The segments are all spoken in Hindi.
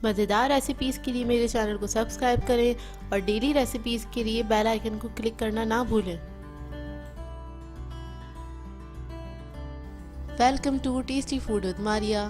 मज़ेदार रेसिपीज़ के लिए मेरे चैनल को सब्सक्राइब करें और डेली रेसिपीज़ के लिए बेल आइकन को क्लिक करना ना भूलें। Welcome to tasty food with Maria.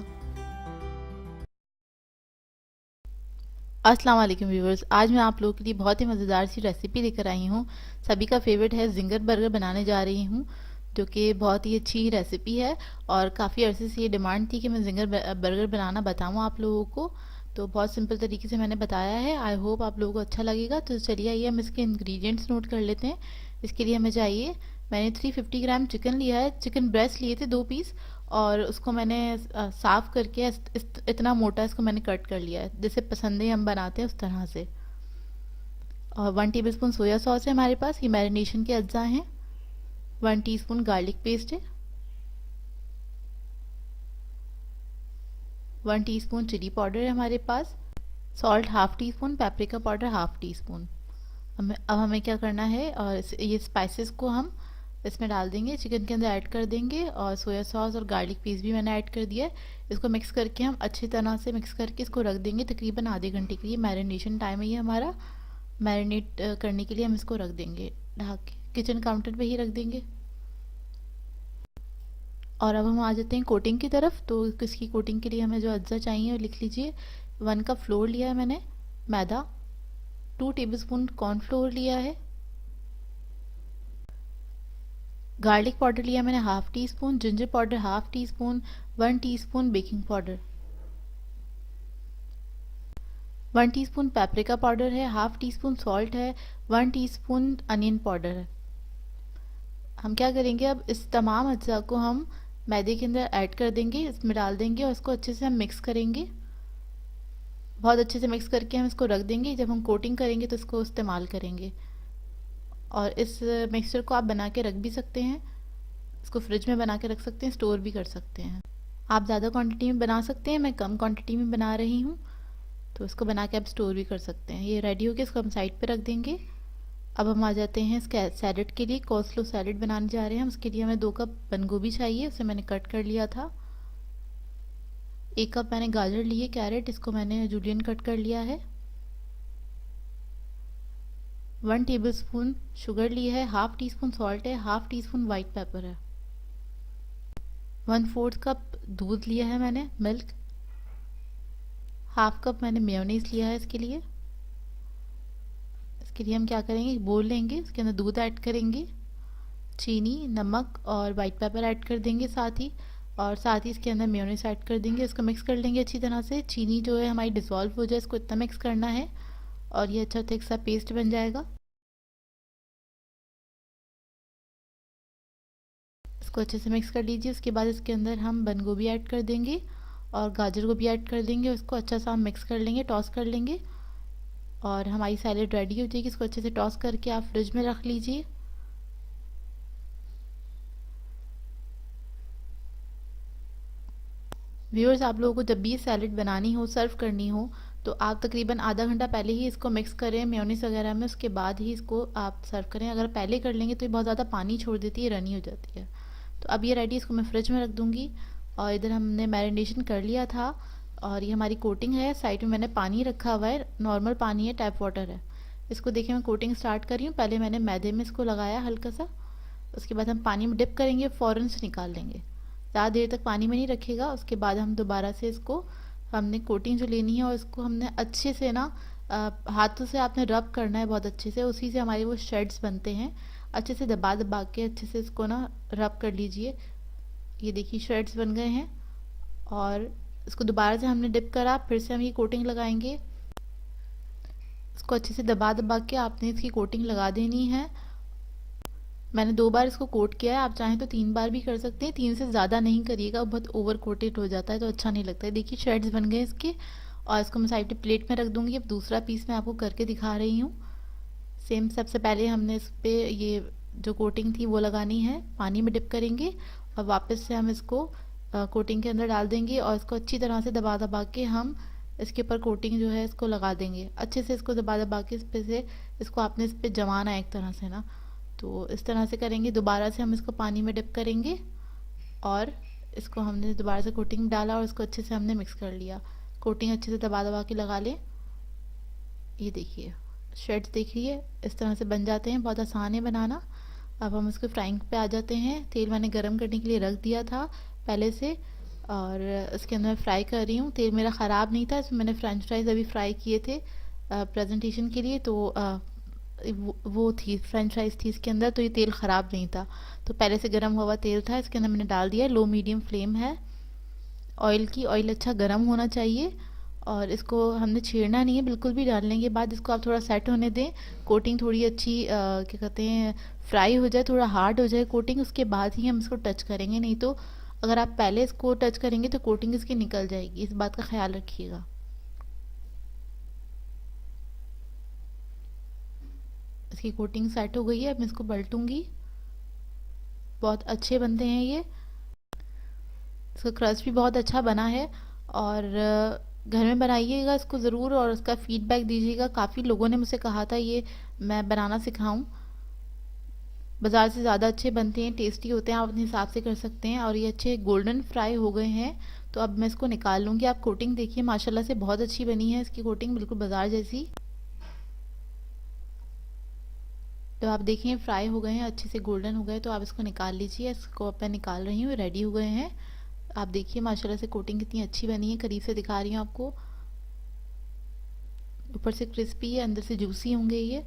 अस्सलाम वालेकुम व्यूवर्स, आज मैं आप लोगों के लिए बहुत ही मज़ेदार सी रेसिपी लेकर आई हूँ। सभी का फेवरेट है, जिंगर बर्गर बनाने जा रही हूँ, जो कि बहुत ही अच्छी रेसिपी है और काफ़ी अरसे से ये डिमांड थी कि मैं जिंगर बर्गर बनाना बताऊँ आप लोगों को। तो बहुत सिंपल तरीके से मैंने बताया है। आई होप आप लोगों को अच्छा लगेगा। तो चलिए आइए हम इसके इंग्रेडिएंट्स नोट कर लेते हैं। इसके लिए हमें चाहिए, मैंने 350 ग्राम चिकन लिया है। चिकन ब्रेस्ट लिए थे 2 पीस, और उसको मैंने साफ करके इतना मोटा इसको मैंने कट कर लिया है, जैसे पसंद है हम बनाते हैं उस तरह से। और 1 टेबल स्पून सोया सॉस है हमारे पास, ये मैरिनेशन के अज्जा हैं। 1 टीस्पून गार्लिक पेस्ट है। 1 टीस्पून चिली पाउडर है हमारे पास। Salt half teaspoon, paprika powder half teaspoon. अब हमें क्या करना है, और ये स्पाइसेस को हम इसमें डाल देंगे, चिकन के अंदर ऐड कर देंगे। और सोया सॉस और गार्लिक पेस्ट भी मैंने ऐड कर दिया है। इसको मिक्स करके हम अच्छी तरह से मिक्स करके इसको रख देंगे तकरीबन आधे घंटे के लिए। मैरिनेशन टाइम है ये हमारा। मैरिनेट करने के लिए हम इसको रख देंगे ढक के, किचन काउंटर पे ही रख देंगे। और अब हम आ जाते हैं कोटिंग की तरफ। तो इसकी कोटिंग के लिए हमें जो अज्जा चाहिए वो लिख लीजिए। 1 कप फ्लोर लिया है मैंने, मैदा। 2 टेबल स्पून कॉर्नफ्लोर लिया है। गार्लिक पाउडर लिया मैंने half tea spoon. Ginger powder half tea spoon. 1 teaspoon baking powder. 1 teaspoon paprika powder है। हाफ टी स्पून सॉल्ट है। 1 टीस्पून अनियन पाउडर है। हम क्या करेंगे, अब इस तमाम अज्जा को हम मैदे के अंदर ऐड कर देंगे, इसमें डाल देंगे और इसको अच्छे से हम मिक्स करेंगे। बहुत अच्छे से मिक्स करके हम इसको रख देंगे। जब हम कोटिंग करेंगे तो इसको इस्तेमाल करेंगे। और इस मिक्सचर को आप बना के रख भी सकते हैं, इसको फ्रिज में बना के रख सकते हैं, स्टोर भी कर सकते हैं। आप ज़्यादा क्वांटिटी में बना सकते हैं, मैं कम क्वांटिटी में बना रही हूँ, तो इसको बना के आप स्टोर भी कर सकते हैं। ये रेडी हो गया, इसको हम साइड पे रख देंगे। अब हम आ जाते हैं इसके सैलेड के लिए। कोस्लो सैलेड बनाने जा रहे हैं हम। उसके लिए हमें 2 कप बंद गोभी चाहिए, उसे मैंने कट कर लिया था। 1 कप मैंने गाजर लिए, कैरेट, इसको मैंने जूलियन कट कर लिया है। 1 टेबल स्पून शुगर ली है। हाफ टी स्पून सॉल्ट है। Half tea spoon white paper है। 1/4 कप दूध लिया है मैंने, मिल्क। हाफ कप मैंने मेयोनीज लिया है इसके लिए। इसके लिए हम क्या करेंगे, बोल लेंगे, इसके अंदर दूध ऐड करेंगे, चीनी, नमक और वाइट पेपर ऐड कर देंगे साथ ही। और साथ ही इसके अंदर मेयोनीज ऐड कर देंगे। इसको मिक्स कर लेंगे अच्छी तरह से। चीनी जो है हमारी डिसॉल्व हो जाए, इसको इतना मिक्स करना है और ये अच्छा थिक सा पेस्ट बन जाएगा। इसको अच्छे से मिक्स कर लीजिए। उसके बाद इसके अंदर हम बंद गोभी ऐड कर देंगे और गाजर को भी ऐड कर देंगे। उसको अच्छा सा हम मिक्स कर लेंगे, टॉस कर लेंगे और हमारी सैलेड रेडी हो जाएगी। इसको अच्छे से टॉस करके आप फ्रिज में रख लीजिए। व्यूअर्स, आप लोगों को जब भी ये सैलेड बनानी हो, सर्व करनी हो, तो आप तकरीबन आधा घंटा पहले ही इसको मिक्स करें मेयोनीज वगैरह में। उसके बाद ही इसको आप सर्व करें। अगर पहले कर लेंगे तो ये बहुत ज़्यादा पानी छोड़ देती है, रनी हो जाती है। तो अब ये रेडी, इसको मैं फ्रिज में रख दूँगी। और इधर हमने मैरिनेशन कर लिया था और ये हमारी कोटिंग है। साइड में मैंने पानी रखा हुआ है, नॉर्मल पानी है, टैप वाटर है। इसको देखिए मैं कोटिंग स्टार्ट कर रही हूँ। पहले मैंने मैदे में इसको लगाया हल्का सा, उसके बाद हम पानी में डिप करेंगे, फ़ौरन से निकाल लेंगे, ज़्यादा देर तक पानी में नहीं रखेगा। उसके बाद हम दोबारा से इसको, हमने कोटिंग जो लेनी है और इसको हमने अच्छे से ना हाथों से आपने रब करना है बहुत अच्छे से, उसी से हमारे वो शेड्स बनते हैं। अच्छे से दबा दबा के अच्छे से इसको ना रब कर लीजिए। ये देखिए शेड्स बन गए हैं। और इसको दोबारा से हमने डिप करा, फिर से हम ये कोटिंग लगाएंगे। इसको अच्छे से दबा दबा के आपने इसकी कोटिंग लगा देनी है। मैंने 2 बार इसको कोट किया है, आप चाहें तो 3 बार भी कर सकते हैं। 3 से ज़्यादा नहीं करिएगा, बहुत ओवर कोटेड हो जाता है तो अच्छा नहीं लगता है। देखिए शेड्स बन गए इसके। और इसको मैं साइड पे प्लेट में रख दूंगी। अब दूसरा पीस मैं आपको करके दिखा रही हूँ। सेम, सबसे पहले हमने इस पे ये जो कोटिंग थी वो लगानी है, पानी में डिप करेंगे और वापस से हम इसको कोटिंग के अंदर डाल देंगे और इसको अच्छी तरह से दबा दबा के हम इसके ऊपर कोटिंग जो है इसको लगा देंगे। अच्छे से इसको दबा दबा के इस पे से इसको आपने इस पे जमाना है एक तरह से ना, तो इस तरह से करेंगे। दोबारा से हम इसको पानी में डिप करेंगे और इसको हमने दोबारा से कोटिंग डाला और इसको अच्छे से हमने मिक्स कर लिया। कोटिंग अच्छे से दबा दबा के लगा लें। ये देखिए श्रेड्स देखिए इस तरह से बन जाते हैं, बहुत आसान है बनाना। अब हम इसको फ्राइंग पे आ जाते हैं। तेल मैंने गरम करने के लिए रख दिया था पहले से, और इसके अंदर फ्राई कर रही हूँ। तेल मेरा ख़राब नहीं था, इसमें मैंने फ्रेंच फ्राइज अभी फ्राई किए थे प्रेजेंटेशन के लिए, तो वो थी फ्रेंच फ्राइज थी इसके अंदर, तो ये तेल ख़राब नहीं था। तो पहले से गर्म हुआ तेल था, इसके अंदर मैंने डाल दिया। लो मीडियम फ्लेम है ऑयल की, ऑयल अच्छा गर्म होना चाहिए, और इसको हमने छेड़ना नहीं है बिल्कुल भी। डालने के बाद इसको आप थोड़ा सेट होने दें, कोटिंग थोड़ी अच्छी क्या कहते हैं फ्राई हो जाए, थोड़ा हार्ड हो जाए कोटिंग, उसके बाद ही हम इसको टच करेंगे। नहीं तो अगर आप पहले इसको टच करेंगे तो कोटिंग इसकी निकल जाएगी, इस बात का ख्याल रखिएगा। इसकी कोटिंग सेट हो गई है, अब मैं इसको पलटूंगी। बहुत अच्छे बनते हैं ये, इसका क्रस्ट भी बहुत अच्छा बना है। और घर में बनाइएगा इसको ज़रूर, और उसका फीडबैक दीजिएगा। काफ़ी लोगों ने मुझसे कहा था ये मैं बनाना सिखाऊं। बाज़ार से ज़्यादा अच्छे बनते हैं, टेस्टी होते हैं, आप अपने हिसाब से कर सकते हैं। और ये अच्छे गोल्डन फ्राई हो गए हैं, तो अब मैं इसको निकाल लूँगी। आप कोटिंग देखिए माशाल्लाह से बहुत अच्छी बनी है, इसकी कोटिंग बिल्कुल बाज़ार जैसी। तो आप देखें फ्राई हो गए हैं, अच्छे से गोल्डन हो गए, तो आप इसको निकाल लीजिए। इसको अब मैं निकाल रही हूँ, रेडी हो गए हैं। आप देखिए माशाल्लाह से कोटिंग कितनी अच्छी बनी है, करीब से दिखा रही हूँ आपको। ऊपर से क्रिस्पी है, अंदर से जूसी होंगे ये।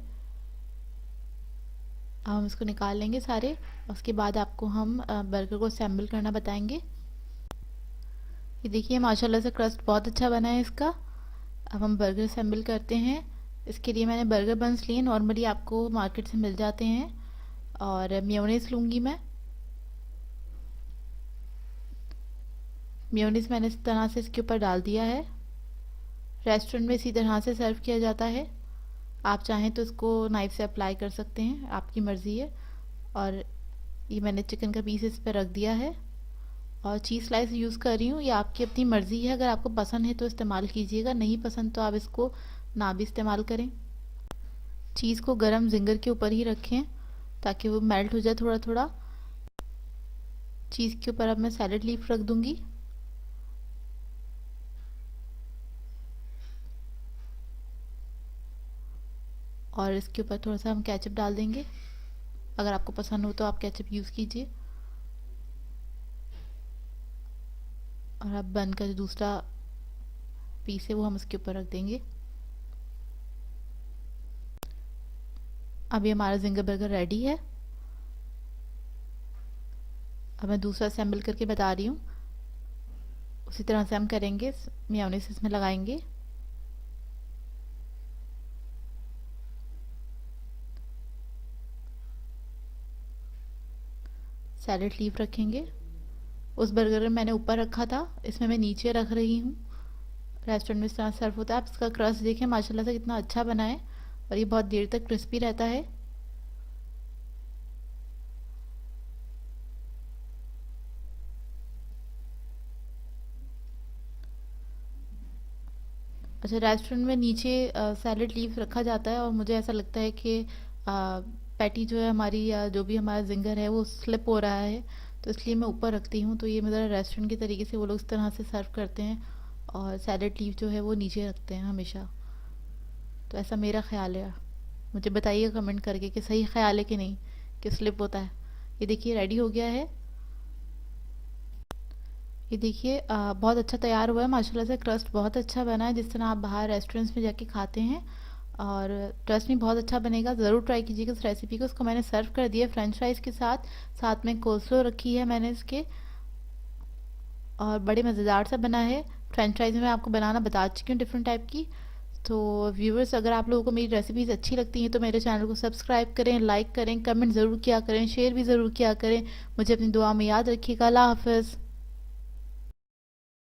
अब हम इसको निकाल लेंगे सारे, उसके बाद आपको हम बर्गर को असेंबल करना बताएंगे। ये देखिए माशाल्लाह से क्रस्ट बहुत अच्छा बना है इसका। अब हम बर्गर असेंबल करते हैं। इसके लिए मैंने बर्गर बन्स लिए, नॉर्मली आपको मार्केट से मिल जाते हैं। और मेयोनीज लूँगी मैं। मेयोनीज मैंने इस तरह से इसके ऊपर डाल दिया है। रेस्टोरेंट में इसी तरह से सर्व किया जाता है, आप चाहें तो इसको नाइफ से अप्लाई कर सकते हैं, आपकी मर्ज़ी है। और ये मैंने चिकन का पीस इस पर रख दिया है, और चीज़ स्लाइस यूज़ कर रही हूँ। ये आपकी अपनी मर्ज़ी है, अगर आपको पसंद है तो इस्तेमाल कीजिएगा, नहीं पसंद तो आप इसको ना भी इस्तेमाल करें। चीज़ को गरम जिंगर के ऊपर ही रखें ताकि वो मेल्ट हो जाए थोड़ा थोड़ा। चीज़ के ऊपर अब मैं सैलड लीफ रख दूँगी। और इसके ऊपर थोड़ा सा हम केचप डाल देंगे, अगर आपको पसंद हो तो आप केचप यूज़ कीजिए। और अब बन का जो दूसरा पीस है वो हम इसके ऊपर रख देंगे। अभी हमारा जिंगर बर्गर रेडी है। अब मैं दूसरा असेंबल करके बता रही हूँ, उसी तरह से हम करेंगे। मेयोनीज इसमें लगाएंगे, सैलड लीफ रखेंगे। उस बर्गर में मैंने ऊपर रखा था, इसमें मैं नीचे रख रही हूँ। रेस्टोरेंट में इस तरह सर्व होता है। आप इसका क्रस्ट देखें माशाल्लाह से कितना अच्छा बना है, और ये बहुत देर तक क्रिस्पी रहता है। अच्छा, रेस्टोरेंट में नीचे सैलड लीफ रखा जाता है, और मुझे ऐसा लगता है कि पैटी जो है हमारी, या जो भी हमारा जिंगर है वो स्लिप हो रहा है, तो इसलिए मैं ऊपर रखती हूँ। तो ये मेरा रेस्टोरेंट के तरीके से वो लोग इस तरह से सर्व करते हैं, और सैलड लीफ जो है वो नीचे रखते हैं हमेशा। तो ऐसा मेरा ख्याल है, मुझे बताइएगा कमेंट करके कि सही ख्याल है कि नहीं, कि स्लिप होता है। ये देखिए रेडी हो गया है। ये देखिए बहुत अच्छा तैयार हुआ है माशाल्लाह से। क्रस्ट बहुत अच्छा बना है, जिस तरह आप बाहर रेस्टोरेंट्स में जाके खाते हैं, और ट्रस्ट में बहुत अच्छा बनेगा। ज़रूर ट्राई कीजिएगा इस रेसिपी को। इसको मैंने सर्व कर दिया फ्रेंच फ्राइज़ के साथ, साथ में कोल्स्लो रखी है मैंने इसके, और बड़े मज़ेदार सा बना है। फ्रेंच फ्राइज़ में मैं आपको बनाना बता चुकी हूँ डिफरेंट टाइप की। तो व्यूवर्स, अगर आप लोगों को मेरी रेसिपीज़ अच्छी लगती हैं तो मेरे चैनल को सब्सक्राइब करें, लाइक करें, कमेंट ज़रूर किया करें, शेयर भी ज़रूर किया करें। मुझे अपनी दुआ में याद रखिएगा। अल्लाह हाफ़िज़।